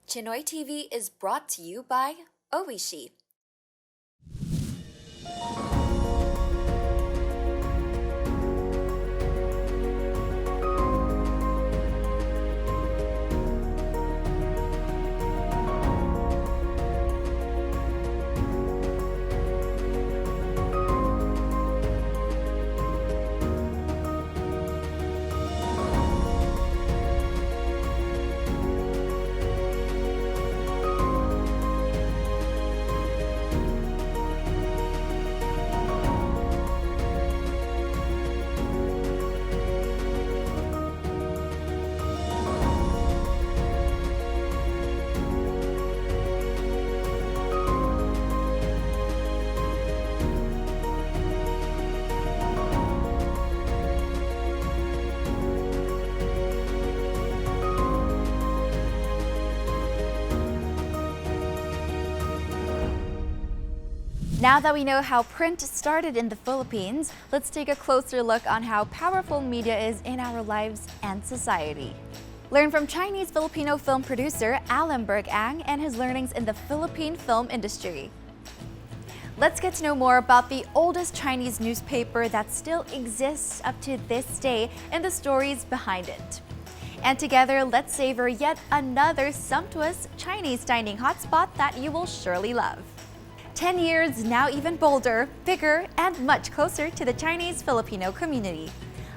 Chinoy TV is brought to you by Oishi. Now that we know how print started in the Philippines, let's take a closer look on how powerful media is in our lives and society. Learn from Chinese-Filipino film producer Alemberg Ang and his learnings in the Philippine film industry. Let's get to know more about the oldest Chinese newspaper that still exists up to this day and the stories behind it. And together, let's savor yet another sumptuous Chinese dining hotspot that you will surely love. 10 years, now even bolder, bigger, and much closer to the Chinese-Filipino community.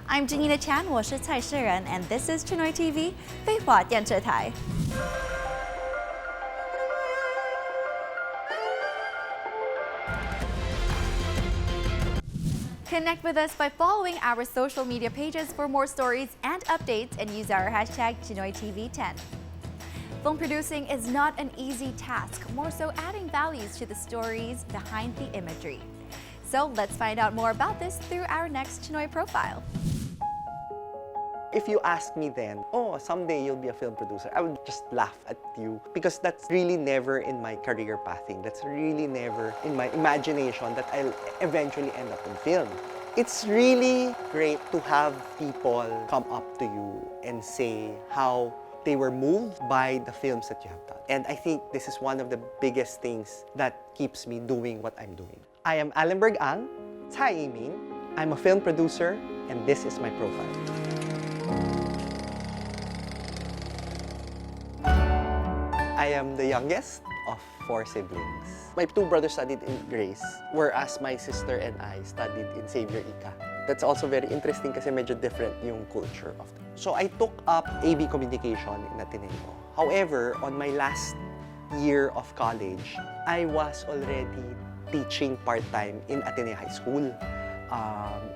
I'm Janeena Chan, 我是蔡世仁, and this is Chinoy TV, 废话电视台. Connect with us by following our social media pages for more stories and updates and use our hashtag ChinoyTV10. Film producing is not an easy task, more so adding values to the stories behind the imagery. So let's find out more about this through our next Chinoy profile. If you asked me then, oh, someday you'll be a film producer, I would just laugh at you because that's really never in my career pathing. That's really never in my imagination that I'll eventually end up in film. It's really great to have people come up to you and say how they were moved by the films that you have done. And I think this is one of the biggest things that keeps me doing what I'm doing. I am Alemberg Ang, I'm a film producer, and this is my profile. I am the youngest of 4 siblings. My 2 brothers studied in Grace, whereas my sister and I studied in Xavier Ika. That's also very interesting kasi medyo different yung culture of them. So I took up AB Communication in Ateneo. However, on my last year of college, I was already teaching part-time in Ateneo High School.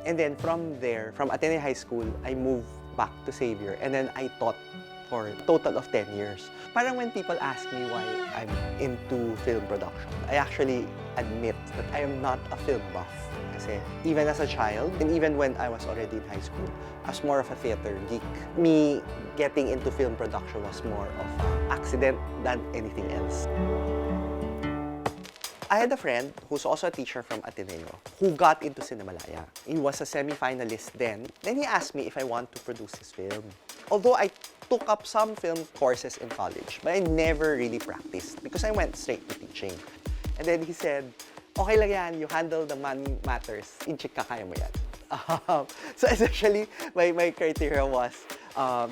And then from there, from Ateneo High School, I moved back to Xavier and then I taught for a total of 10 years. Parang when people ask me why I'm into film production, I actually admit that I am not a film buff. Kasi even as a child, and even when I was already in high school, I was more of a theater geek. Me getting into film production was more of an accident than anything else. I had a friend who's also a teacher from Ateneo who got into Cinemalaya. He was a semi-finalist then. Then he asked me if I want to produce his film. Although I took up some film courses in college, but I never really practiced because I went straight to teaching. And then he said, okay lang yan, you handle the money matters, in-check ka, kaya mo yan. So essentially, my criteria was,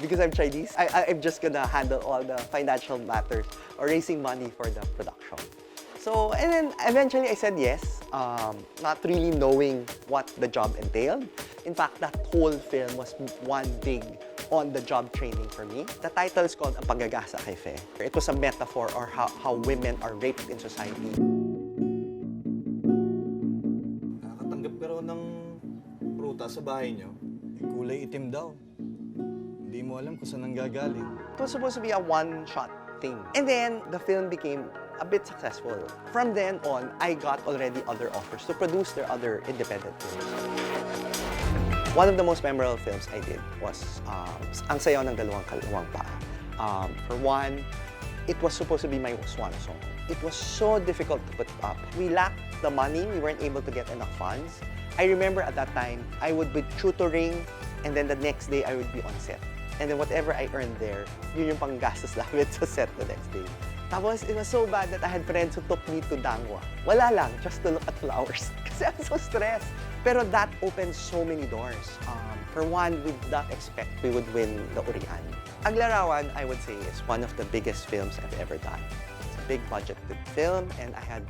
because I'm Chinese, I'm just gonna handle all the financial matters or raising money for the production. So, and then eventually I said yes, not really knowing what the job entailed. In fact, that whole film was one big on-the-job training for me. The title is called Ang Paggagasa kay Fe. It was a metaphor or how women are raped in society. Nakatanggap ka raw ng prutas sa bahay niyo. Kulay itim daw. Hindi mo alam kung saan nanggagaling. It was supposed to be a one-shot thing. And then, the film became a bit successful. From then on, I got already other offers to produce their other independent films. One of the most memorable films I did was Ang Sayaw ng Dalawang Kalawang Paa. For one, it was supposed to be my swan song. It was so difficult to put up. We lacked the money, we weren't able to get enough funds. I remember at that time, I would be tutoring and then the next day I would be on set. And then whatever I earned there, yun yung panggastos namin sa set the next day. Tapos, it was so bad that I had friends who took me to Dangwa. Wala lang, just to look at flowers. Kasi I'm so stressed. Pero that opened so many doors. For one, we did not expect we would win the Urian. Ang Larawan, I would say, is one of the biggest films I've ever done. It's a big budgeted film, and I had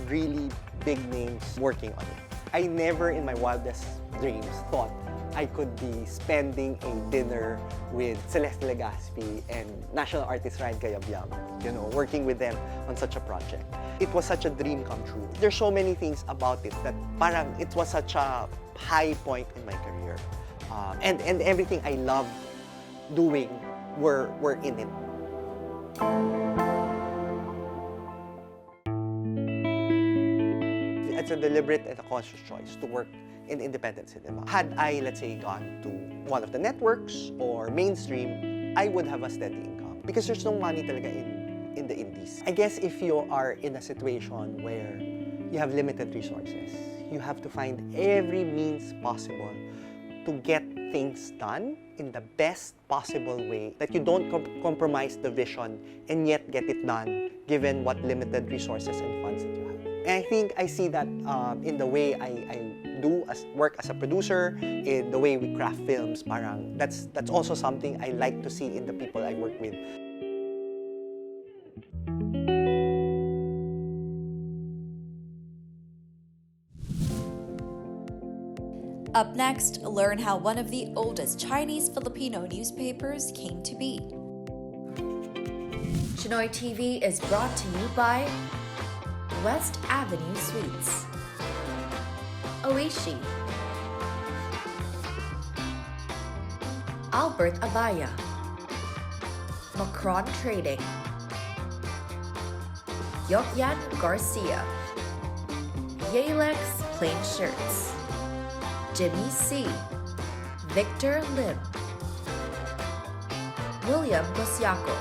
really big names working on it. I never in my wildest dreams thought I could be spending a dinner with Celeste Legaspi and national artist Ryan Cayabyab, working with them on such a project. It was such a dream come true. There's so many things about it that parang it was such a high point in my career. And everything I love doing were in it. It's a deliberate and a conscious choice to work in independent cinema. Had I, let's say, gone to one of the networks or mainstream, I would have a steady income because there's no money talaga in the indies. I guess if you are in a situation where you have limited resources, you have to find every means possible to get things done in the best possible way, that you don't compromise the vision and yet get it done given what limited resources and funds that you have. And I think I see that in the way I do work as a producer, in the way we craft films. Parang that's also something I like to see in the people I work with. Up next, learn how one of the oldest Chinese-Filipino newspapers came to be. Chinoy TV is brought to you by West Avenue Suites, Oishi, Albert Abaya, Macron Trading, Yokyan Garcia, Yalex Plain Shirts, Jimmy C, Victor Lim, William Gosiaco.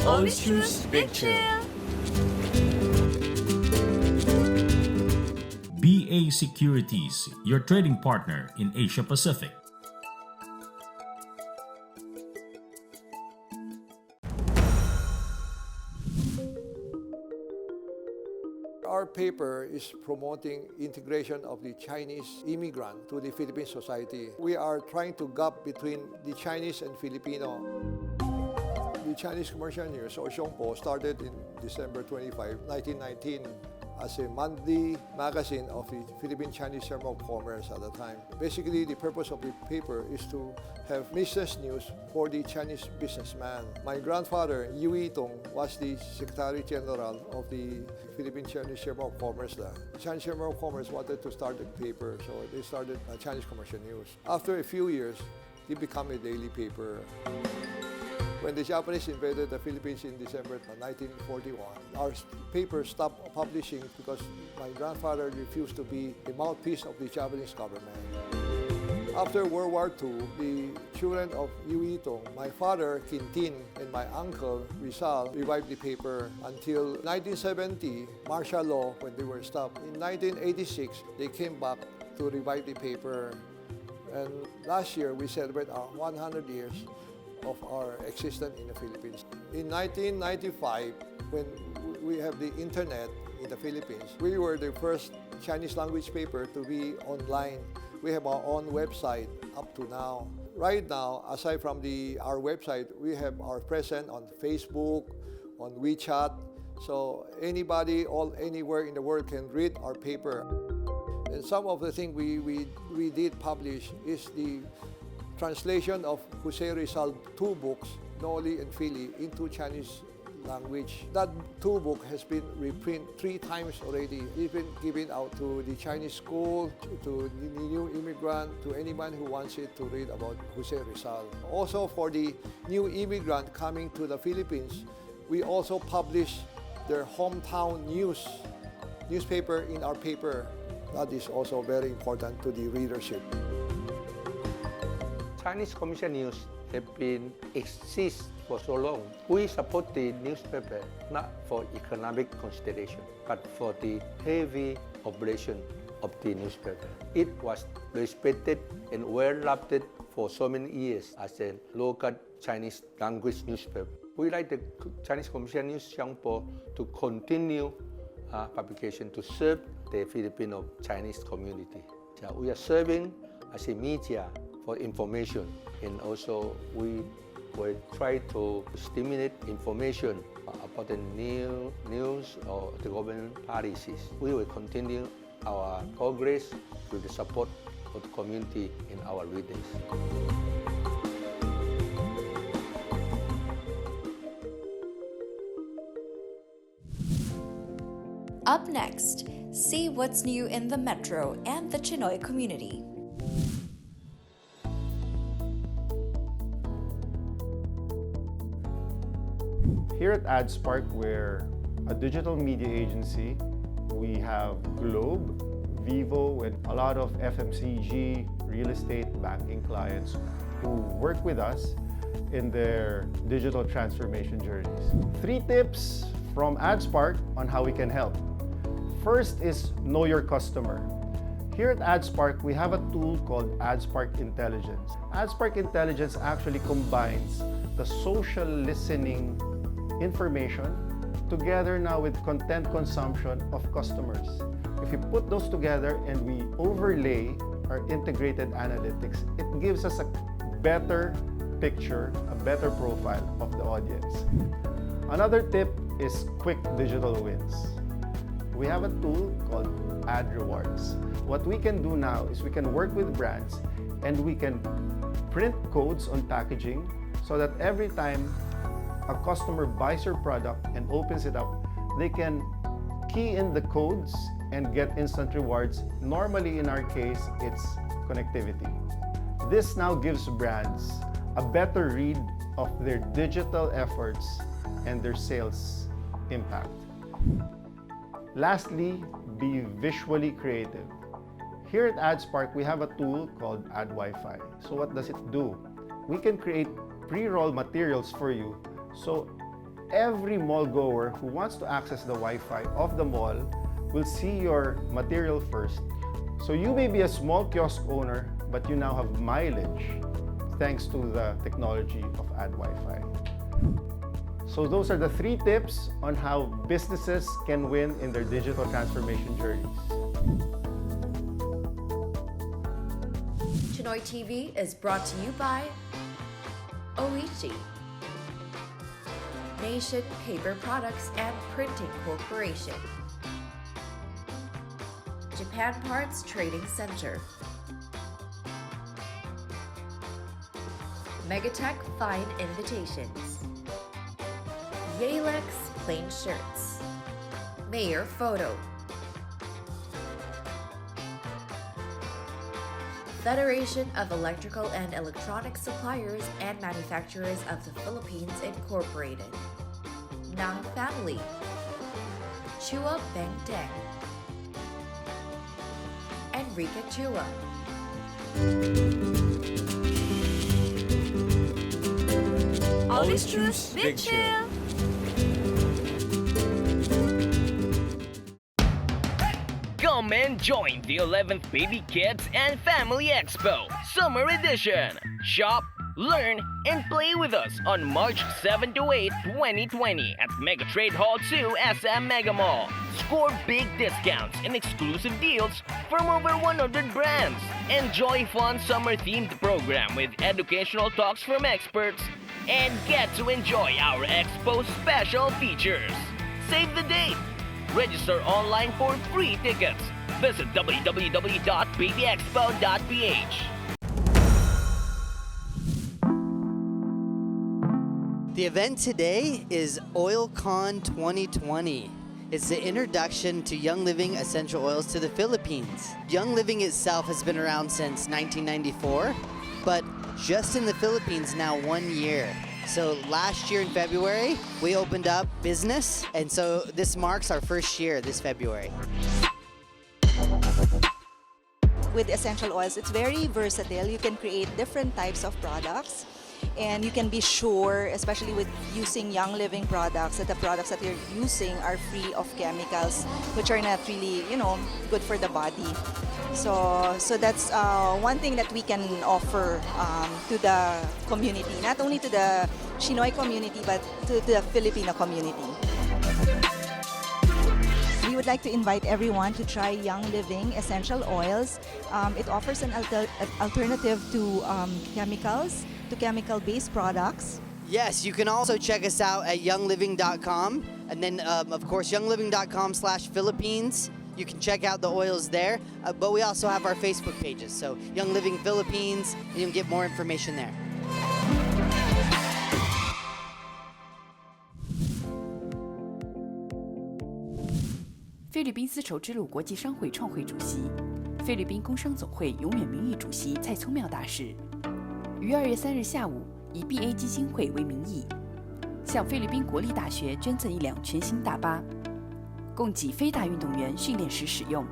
Always choose Big Chill. BA Securities, your trading partner in Asia Pacific. Our paper is promoting integration of the Chinese immigrant to the Philippine society. We are trying to gap between the Chinese and Filipino. The Chinese Commercial News, or Xiongpo, started in December 25, 1919 as a monthly magazine of the Philippine Chinese Chamber of Commerce at the time. Basically, the purpose of the paper is to have business news for the Chinese businessman. My grandfather, Yu Itong, was the Secretary General of the Philippine Chinese Chamber of Commerce. The Chinese Chamber of Commerce wanted to start a paper, so they started Chinese Commercial News. After a few years, it became a daily paper. When the Japanese invaded the Philippines in December 1941, our paper stopped publishing because my grandfather refused to be a mouthpiece of the Japanese government. After World War II, the children of Yu Itong, my father, Quintin, and my uncle, Rizal, revived the paper until 1970, martial law, when they were stopped. In 1986, they came back to revive the paper. And last year, we celebrate our 100 years of our existence in the Philippines. In 1995, when we have the internet in the Philippines, we were the first Chinese language paper to be online. We have our own website up to now. Right now, aside from our website, we have our presence on Facebook, on WeChat, so anybody, anywhere in the world can read our paper. And some of the things we did publish is the translation of Jose Rizal's two books, Noli and Fili, into Chinese language. That two book has been reprinted 3 times already. It's been given out to the Chinese school, to the new immigrant, to anyone who wants it to read about Jose Rizal. Also for the new immigrant coming to the Philippines, we also publish their hometown newspaper in our paper. That is also very important to the readership. Chinese commercial news have been exist for so long. We support the newspaper not for economic consideration, but for the heavy operation of the newspaper. It was respected and well-loved for so many years as a local Chinese language newspaper. We like the Chinese Commercial News Xiangpo to continue publication to serve the Filipino Chinese community. So we are serving as a media for information, and also we will try to stimulate information about the new news or the government policies. We will continue our progress with the support of the community and our readers. Up next, see what's new in the Metro and the Chinoy community. Here at AdSpark, we're a digital media agency. We have Globe, Vivo, and a lot of FMCG, real estate, banking clients who work with us in their digital transformation journeys. 3 tips from AdSpark on how we can help. First is know your customer. Here at AdSpark, we have a tool called AdSpark Intelligence. AdSpark Intelligence actually combines the social listening information together now with content consumption of customers. If you put those together and we overlay our integrated analytics, it gives us a better picture, a better profile of the audience. Another tip is quick digital wins. We have a tool called Ad Rewards. What we can do now is we can work with brands and we can print codes on packaging so that every time a customer buys your product and opens it up, they can key in the codes and get instant rewards. Normally, in our case, it's connectivity. This now gives brands a better read of their digital efforts and their sales impact. Lastly, be visually creative. Here at AdSpark, we have a tool called Ad Wi-Fi. So what does it do? We can create pre-roll materials for you, so every mall goer who wants to access the Wi-Fi of the mall will see your material first. So you may be a small kiosk owner, but you now have mileage thanks to the technology of Ad Wi-Fi. So those are the 3 tips on how businesses can win in their digital transformation journeys. Chinoy TV is brought to you by Oichi, Nation Paper Products and Printing Corporation, Japan Parts Trading Center, Megatech Fine Invitations, Yalex Plain Shirts, Mayor Photo, Federation of Electrical and Electronic Suppliers and Manufacturers of the Philippines Incorporated, Nang Family, Chua Beng Deng, Enrique Chua. Always choose Big Chill. Come and join the 11th Baby Kids and Family Expo Summer Edition. Shop, learn, and play with us on March 7 to 8, 2020 at Mega Trade Hall 2 SM Mega Mall. Score big discounts and exclusive deals from over 100 brands. Enjoy fun summer-themed program with educational talks from experts and get to enjoy our expo special features. Save the date. Register online for free tickets. Visit www.babyexpo.ph. The event today is OilCon 2020. It's the introduction to Young Living essential oils to the Philippines. Young Living itself has been around since 1994, but just in the Philippines now 1 year. So last year in February, we opened up business, and so this marks our first year this February. With essential oils, it's very versatile. You can create different types of products. and you can be sure, especially with using Young Living products, that the products that you're using are free of chemicals, which are not really, good for the body. So that's one thing that we can offer to the community, not only to the Chinoy community, but to the Filipino community. We would like to invite everyone to try Young Living essential oils. It offers an alternative to chemicals, to chemical-based products. Yes, you can also check us out at youngliving.com, and then of course youngliving.com/Philippines. You can check out the oils there, but we also have our Facebook pages, so Young Living Philippines, and you can get more information there.《菲律宾丝绸之路国际商会创会主席、菲律宾工商总会永远名誉主席蔡聪妙大使，于2月3日下午以 BA 基金会为名义，向菲律宾国立大学捐赠1辆全新大巴，供给非大运动员训练时使用。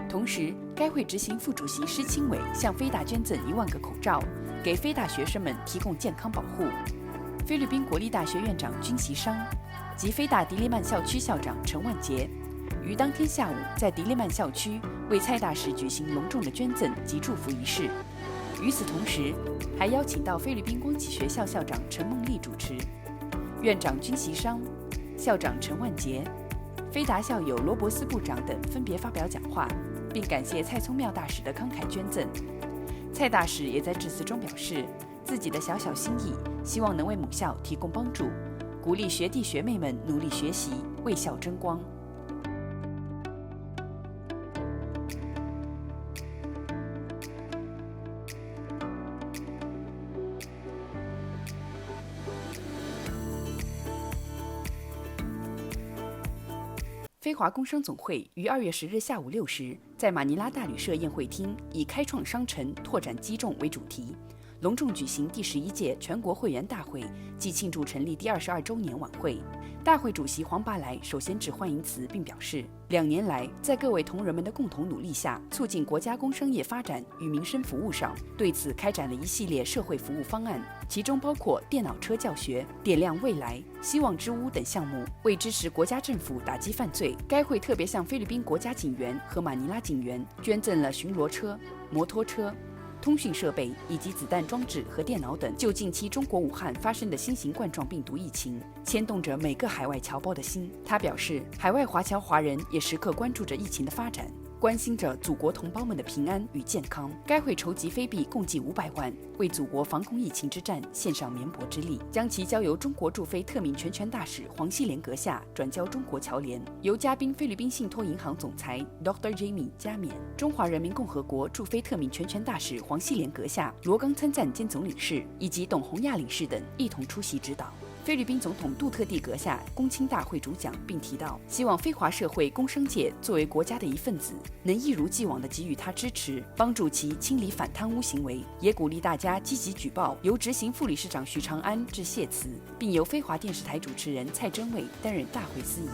同时，该会执行副主席施清伟向非大捐赠1万个口罩，给非大学生们提供健康保护。菲律宾国立大学院长君习商及非大迪利曼校区校长陈万杰于当天下午在迪利曼校区为蔡大使举行隆重的捐赠及祝福仪式。与此同时，还邀请到菲律宾光启学校校长陈梦丽主持，院长君习商、校长陈万杰、菲达校友罗伯斯部长等分别发表讲话，并感谢蔡聪妙大使的慷慨捐赠。蔡大使也在致辞中表示，自己的小小心意，希望能为母校提供帮助，鼓励学弟学妹们努力学习，为校争光。非华工商总会于2月10日下午6时，在马尼拉大旅社宴会厅以“开创商城，拓展机众”为主题，隆重举行第11届全国会员大会暨庆祝成立第22周年晚会。大会主席黄拔来首先致欢迎词，并表示，2年来，在各位同仁们的共同努力下，促进国家工商业发展与民生服务上，对此开展了一系列社会服务方案，其中包括电脑车教学、点亮未来、希望之屋等项目。为支持国家政府打击犯罪，该会特别向菲律宾国家警员和马尼拉警员捐赠了巡逻车、摩托车、通讯设备以及子弹装置和电脑等。就近期中国武汉发生的新型冠状病毒疫情，牵动着每个海外侨胞的心。他表示，海外华侨华人也时刻关注着疫情的发展，关心着祖国同胞们的平安与健康。该会筹集非币共计500万，为祖国防控疫情之战献上绵薄之力，将其交由中国驻菲特命全权大使黄锡联阁下转交中国侨联，由嘉宾菲律宾信托银行总裁 Dr. Jamie 加冕，中华人民共和国驻菲特命全权大使黄锡联阁下、罗刚参赞兼总领事以及董洪亚领事等一同出席指导。菲律宾总统杜特地阁下恭亲大会主讲，并提到，希望非华社会工商界作为国家的一份子，能一如既往地给予他支持，帮助其清理反贪污行为，也鼓励大家积极举报。由执行副理事长徐长安致谢词，并由非华电视台主持人蔡真伟担任大会司仪。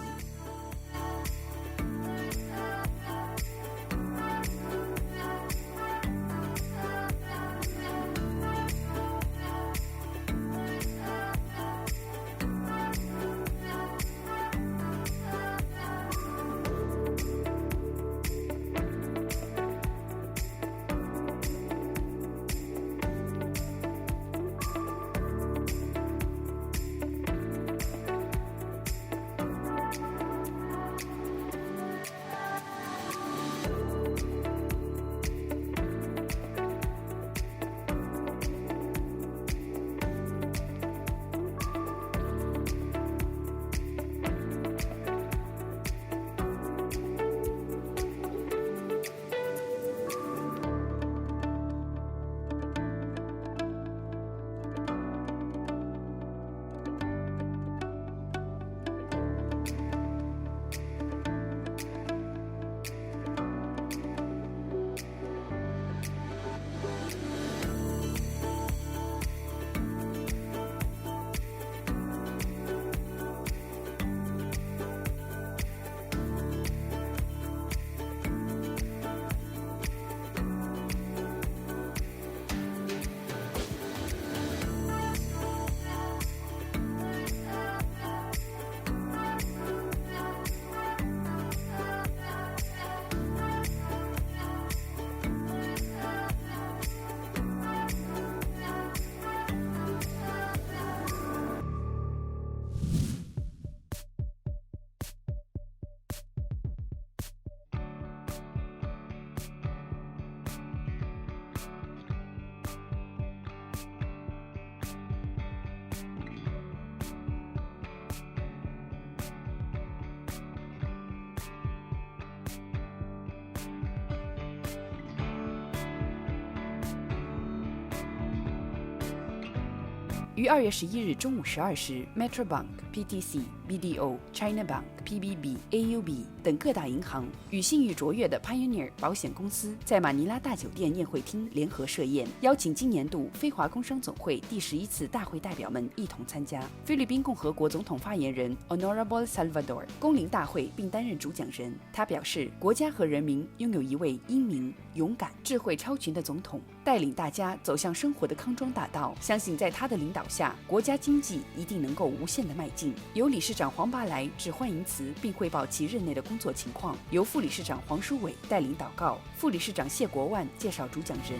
于2月11日中午12时 ，Metro Bank、PTC、BDO、China Bank、PBB、AUB 等各大银行与信誉卓越的 Pioneer 保险公司在马尼拉大酒店宴会厅联合设宴，邀请今年度非华工商总会第11次大会代表们一同参加。菲律宾共和国总统发言人 Honorable Salvador 莨临大会并担任主讲人。他表示，国家和人民拥有一位英明、勇敢、智慧超群的总统，带领大家走向生活的康庄大道。相信在他的领导下，国家经济一定能够无限的迈进。由理事长黄巴来致欢迎词，并汇报其任内的工作情况。由副理事长黄书伟带领祷告，副理事长谢国万介绍主讲人。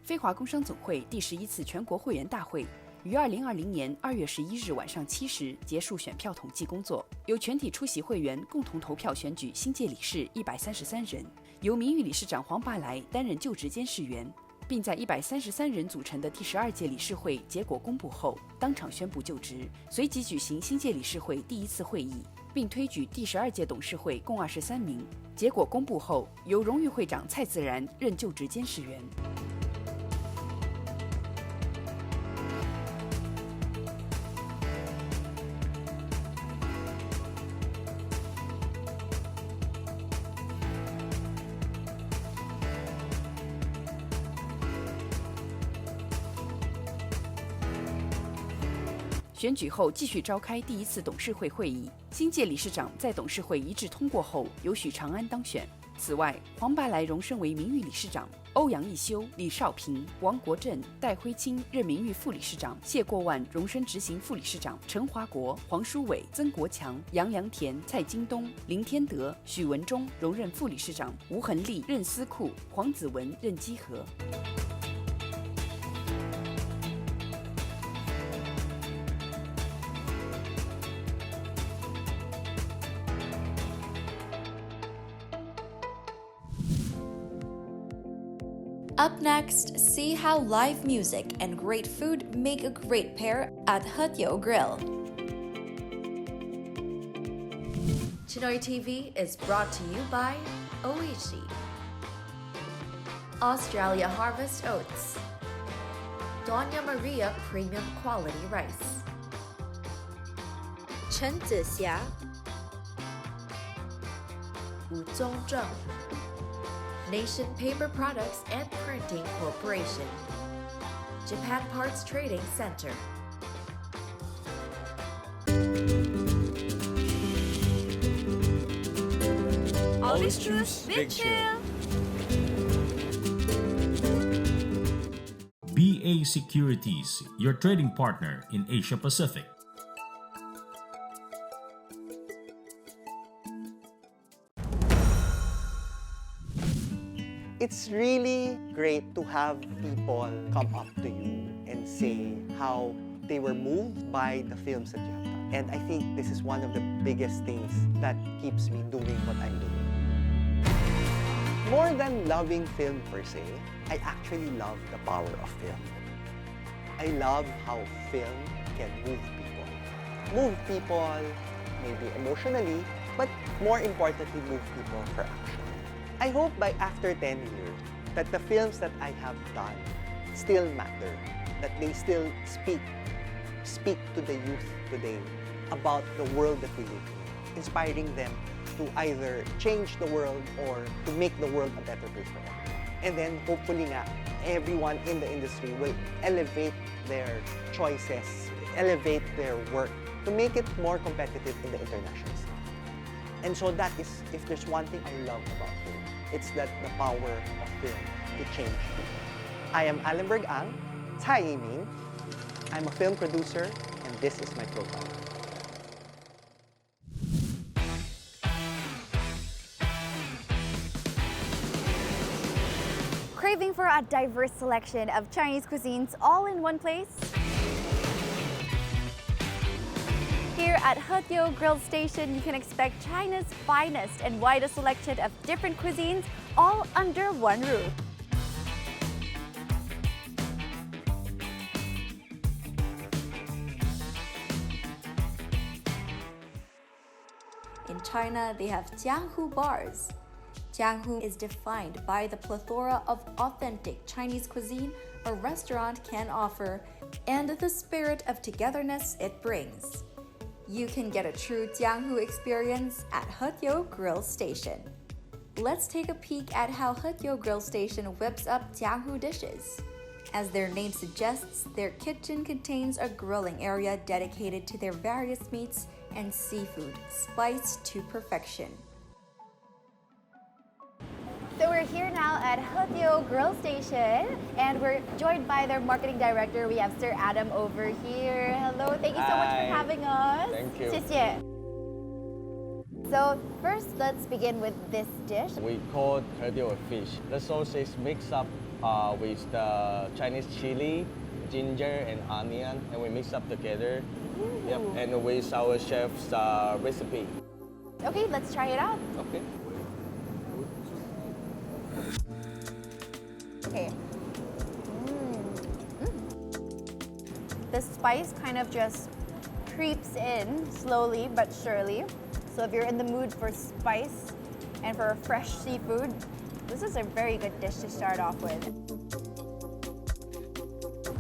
非华工商总会第11次全国会员大会于2020年2月11日晚上7时结束选票统计工作，由全体出席会员共同投票选举新届理事133人，由名誉理事长黄巴来担任就职监事员，并在133人组成的第12届理事会结果公布后，当场宣布就职，随即举行新届理事会第1次会议，并推举第12届董事会共23名。结果公布后，由荣誉会长蔡自然任就职监事员。选举后继续召开第1次董事会会议，新届理事长在董事会一致通过后，由许长安当选。此外，黄巴来荣升为名誉理事长，欧阳一修、李少平、王国正、戴辉清任名誉副理事长，谢过万荣升执行副理事长，陈华国、黄书伟、曾国强、杨良田、蔡京东、林天德、许文忠荣任副理事长，吴恒利任司库，黄子文任稽核。Up next, see how live music and great food make a great pair at Hediu Grill. Chinoy TV is brought to you by Oishi, Australia Harvest Oats, Doña Maria Premium Quality Rice, 陈子霞、吴宗正, Nation Paper Products and Printing Corporation, Japan Parts Trading Center. Always choose Big Chill. BA Securities, your trading partner in Asia Pacific. It's really great to have people come up to you and say how they were moved by the films that you have done. And I think this is one of the biggest things that keeps me doing what I'm doing. More than loving film per se, I actually love the power of film. I love how film can move people. Move people maybe emotionally, but more importantly, move people for action. I hope by after 10 years that the films that I have done still matter, that they still speak to the youth today about the world that we live in, inspiring them to either change the world or to make the world a better place for everyone. And then hopefully everyone in the industry will elevate their choices, elevate their work to make it more competitive in the international scene. And so that is, if there's one thing I love about film, it's that the power of film to change people. I am Alemberg Ang, Min. I'm a film producer, and this is my profile. Craving for a diverse selection of Chinese cuisines all in one place? Here at Hediu Grill Station, you can expect China's finest and widest selection of different cuisines all under one roof. In China, they have Jianghu bars. Jianghu is defined by the plethora of authentic Chinese cuisine a restaurant can offer and the spirit of togetherness it brings. You can get a true Jianghu experience at Hediu Grill Station. Let's take a peek at how Hediu Grill Station whips up Jianghu dishes. As their name suggests, their kitchen contains a grilling area dedicated to their various meats and seafood, spiced to perfection. So we're here now at Hediu Grill Station, and we're joined by their marketing director. We have Sir Adam over here. Hello, thank you so much for having us. Thank you. 谢谢. So first, let's begin with this dish. We call Hediu fish. The sauce is mixed up with the Chinese chili, ginger, and onion, and we mix up together. Yep, and with our chef's recipe. Okay, let's try it out. Okay. Okay. The spice kind of just creeps in slowly but surely. So if you're in the mood for spice and for fresh seafood, this is a very good dish to start off with.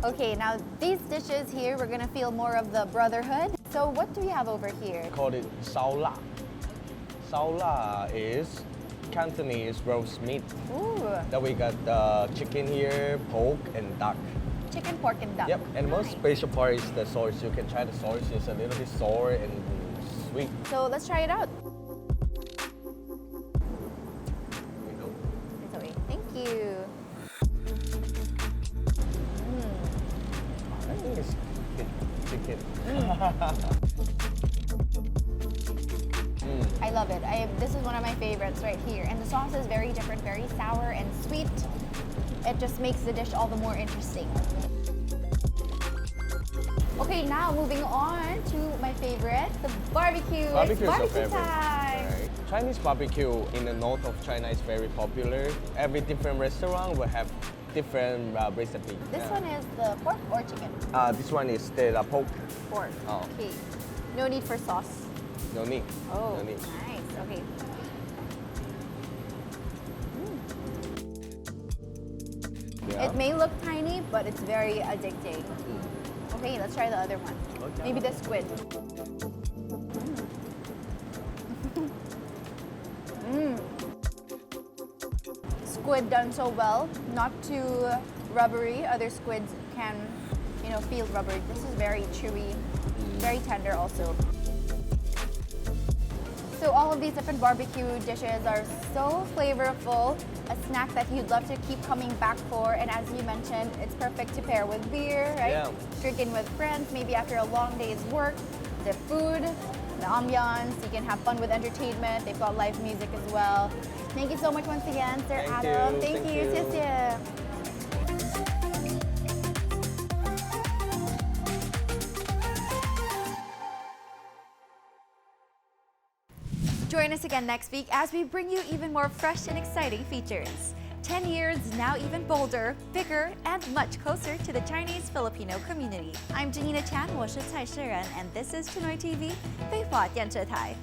Okay, now these dishes here, we're gonna feel more of the brotherhood. So what do we have over here? We call it Sao La. Sao La is Cantonese roast meat. Ooh. Then we got chicken here, pork, and duck. Chicken, pork, and duck. Yep, and most special part is the sauce. You can try the sauce. It's a little bit sour and sweet. So let's try it out. It's okay. Thank you. I think it's chicken. I love it. This is one of my favorites right here. And the sauce is very different, very sour and sweet. It just makes the dish all the more interesting. Okay, now moving on to my favorite, the barbecue. Barbecue It's is your barbecue favorite. time. Right. Chinese barbecue in the north of China is very popular. Every different restaurant will have different recipe. This one is the pork or chicken? This one is the pork. Pork. Oh. Okay. No need for sauce. No need. Oh, No need. nice. Okay. Yeah. It may look tiny, but it's very addicting. Okay, let's try the other one. Okay. Maybe the squid. Squid done so well, not too rubbery. Other squids can, feel rubbery. This is very chewy, very tender also. So all of these different barbecue dishes are so flavorful, a snack that you'd love to keep coming back for. And as you mentioned, it's perfect to pair with beer, right? Yeah. Drinking with friends, maybe after a long day's work. The food, the ambiance, you can have fun with entertainment. They've got live music as well. Thank you so much once again, Sir Thank Adam. you. Thank you. 谢谢. Join us again next week as we bring you even more fresh and exciting features. 10 years, now even bolder, bigger, and much closer to the Chinese-Filipino community. I'm Janeena Chan, 我是蔡诗人, and this is Chinoy TV, 非华电视台.